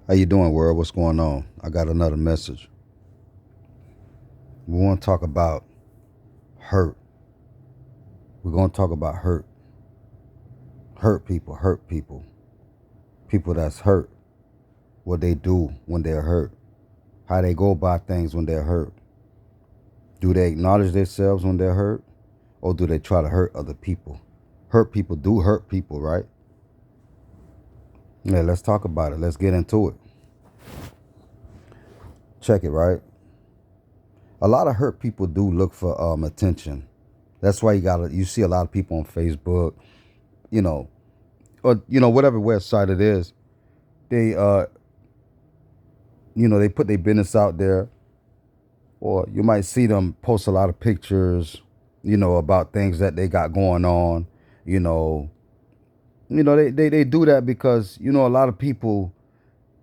How you doing, world? What's going on? I got another message. We want to talk about hurt. We're going to talk about hurt. Hurt people. People that's hurt. What they do when they're hurt. How they go about things when they're hurt. Do they acknowledge themselves when they're hurt? Or do they try to hurt other people? Hurt people do hurt people, right? Yeah, let's talk about it. Let's get into it. Check it, right? A lot of hurt people do look for attention. That's why you see a lot of people on Facebook, you know, or whatever website it is. They they put their business out there, or you might see them post a lot of pictures, about things that they got going on. You know, they do that because a lot of people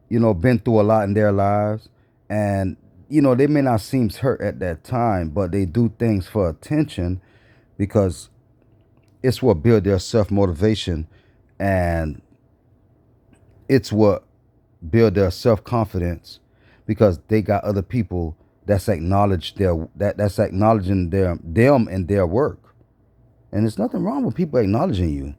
been through a lot in their lives, and they may not seem hurt at that time, but they do things for attention because it's what build their self motivation, and it's what build their self confidence because they got other people that's that's acknowledging them and their work. And there's nothing wrong with people acknowledging you.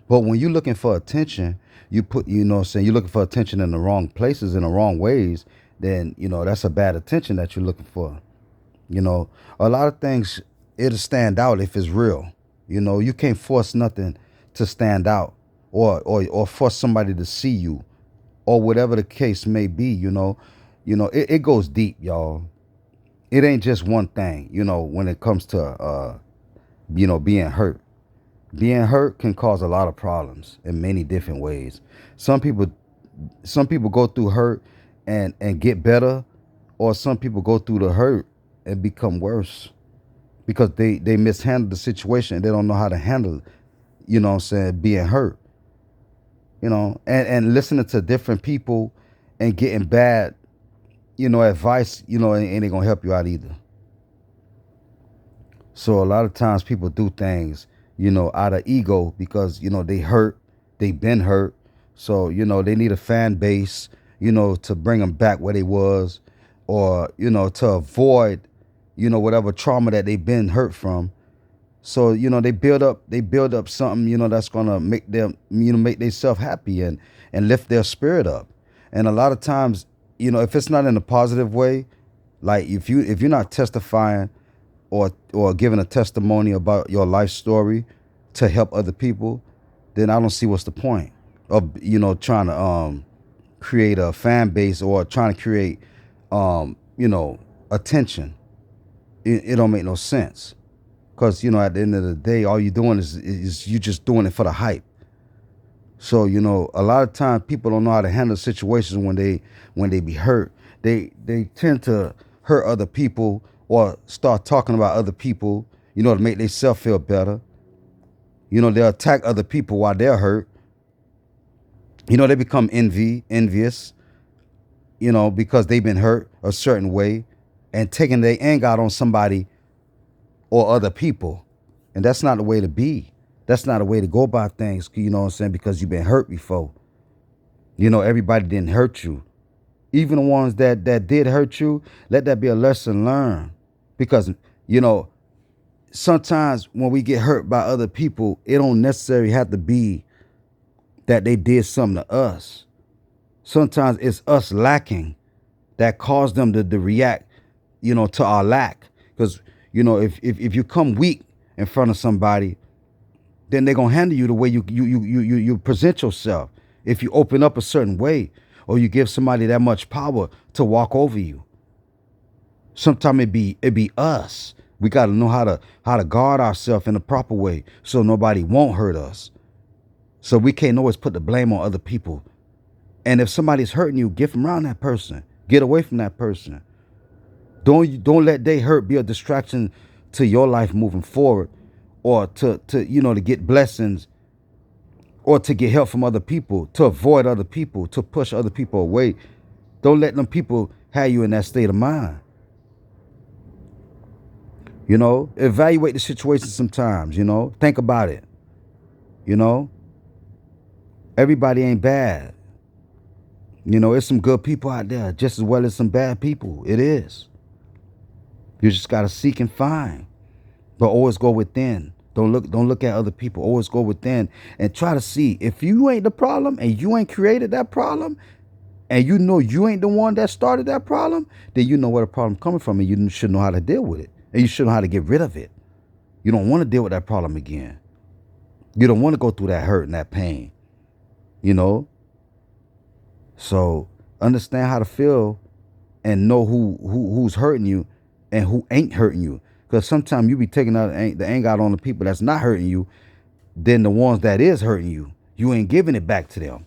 But when you're looking for attention, you put you're looking for attention in the wrong places, in the wrong ways, then that's a bad attention that you're looking for. A lot of things, it'll stand out if it's real. You can't force nothing to stand out, or force somebody to see you, or whatever the case may be. It goes deep, y'all. It ain't just one thing. When it comes to being hurt. Being hurt can cause a lot of problems in many different ways. Some people some people go through hurt and get better, or some people go through the hurt and become worse because they mishandle the situation and they don't know how to handle it, what I'm saying, being hurt. And listening to different people and getting bad, advice, ain't gonna help you out either. So a lot of times people do things, out of ego because, they hurt, they been hurt. So, they need a fan base, to bring them back where they was, or, to avoid, whatever trauma that they've been hurt from. So, they build up something, that's gonna make them, make themselves happy and lift their spirit up. And a lot of times, if it's not in a positive way, like if you're not testifying or giving a testimony about your life story to help other people, then I don't see what's the point of trying to create a fan base or trying to create attention. It don't make no sense because at the end of the day, all you're doing is you just doing it for the hype. So a lot of times people don't know how to handle situations when they be hurt. They tend to hurt other people or start talking about other people, to make themselves feel better. They'll attack other people while they're hurt. They become envious, because they've been hurt a certain way and taking their anger out on somebody or other people. And that's not the way to be. That's not a way to go about things, what I'm saying, because you've been hurt before. Everybody didn't hurt you. Even the ones that did hurt you, let that be a lesson learned. Because, sometimes when we get hurt by other people, it don't necessarily have to be that they did something to us. Sometimes it's us lacking that caused them to react, to our lack. Because, if you come weak in front of somebody, then they're gonna handle you the way you present yourself. If you open up a certain way, or you give somebody that much power to walk over you. Sometimes it be us. We gotta know how to guard ourselves in the proper way so nobody won't hurt us. So we can't always put the blame on other people. And if somebody's hurting you, get from around that person. Get away from that person. Don't let they hurt be a distraction to your life moving forward, or to get blessings, or to get help from other people, to avoid other people, to push other people away. Don't let them people have you in that state of mind. Evaluate the situation sometimes, think about it. You know, Everybody ain't bad. You know, it's some good people out there just as well as some bad people. It is. You just gotta seek and find. But always go within. Don't look at other people. Always go within and try to see if you ain't the problem and you ain't created that problem and you know you ain't the one that started that problem, then you know where the problem coming from and you should know how to deal with it. And you should know how to get rid of it. You don't want to deal with that problem again. You don't want to go through that hurt and that pain. You know? So understand how to feel and know who's hurting you and who ain't hurting you. Because sometimes you be taking out the anger out on the people that's not hurting you, then the ones that is hurting you, you ain't giving it back to them.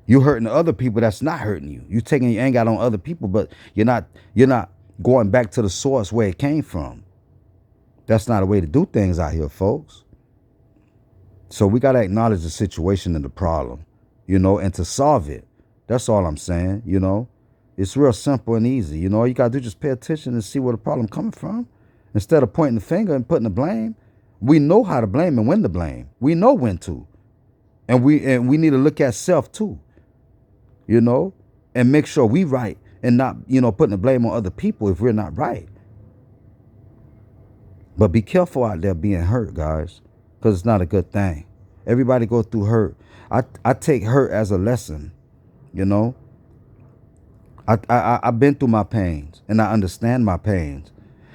You hurting the other people that's not hurting you. You taking your anger out on other people, but you're not going back to the source where it came from. That's not a way to do things out here, folks. So we got to acknowledge the situation and the problem, you know, and to solve it. That's all I'm saying, you know. It's real simple and easy. You know, all you got to do is just pay attention and see where the problem coming from. Instead of pointing the finger and putting the blame, we know how to blame and when to blame. We know when to. And we need to look at self too, you know, and make sure we right and not, you know, putting the blame on other people if we're not right. But be careful out there being hurt, guys, because it's not a good thing. Everybody go through hurt. I take hurt as a lesson, you know. I've been through my pains and I understand my pains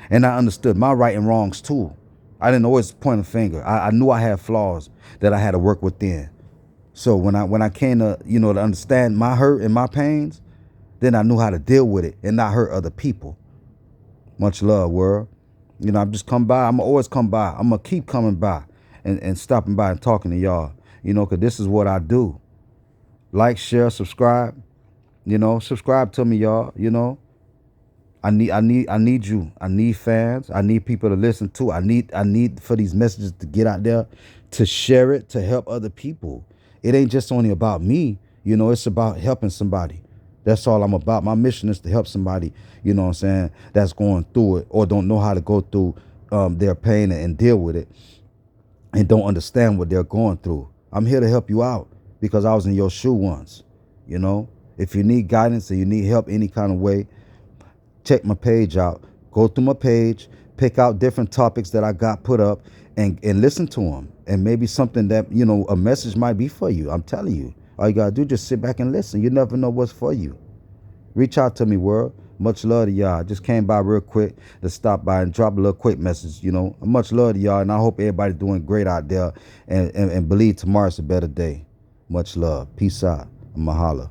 and I understood my right and wrongs too. I didn't always point a finger. I knew I had flaws that I had to work within. So when I came to, you know, to understand my hurt and my pains, then I knew how to deal with it and not hurt other people. Much love, world. You know, I'm just come by. I'm always come by. I'm going to keep coming by and stopping by and talking to y'all, you know, because this is what I do. Like, share, subscribe. You know, subscribe to me, y'all. You know, I need you. I need fans. I need people to listen to. I need for these messages to get out there, to share it, to help other people. It ain't just only about me. You know, it's about helping somebody. That's all I'm about. My mission is to help somebody, you know what I'm saying, that's going through it or don't know how to go through their pain and deal with it and don't understand what they're going through. I'm here to help you out because I was in your shoe once, you know. If you need guidance or you need help any kind of way, check my page out. Go through my page, pick out different topics that I got put up and listen to them. And maybe something that, you know, a message might be for you. I'm telling you. All you got to do is just sit back and listen. You never know what's for you. Reach out to me, world. Much love to y'all. I just came by real quick to stop by and drop a little quick message, you know. Much love to y'all, and I hope everybody's doing great out there and believe tomorrow's a better day. Much love. Peace out. Mahalo.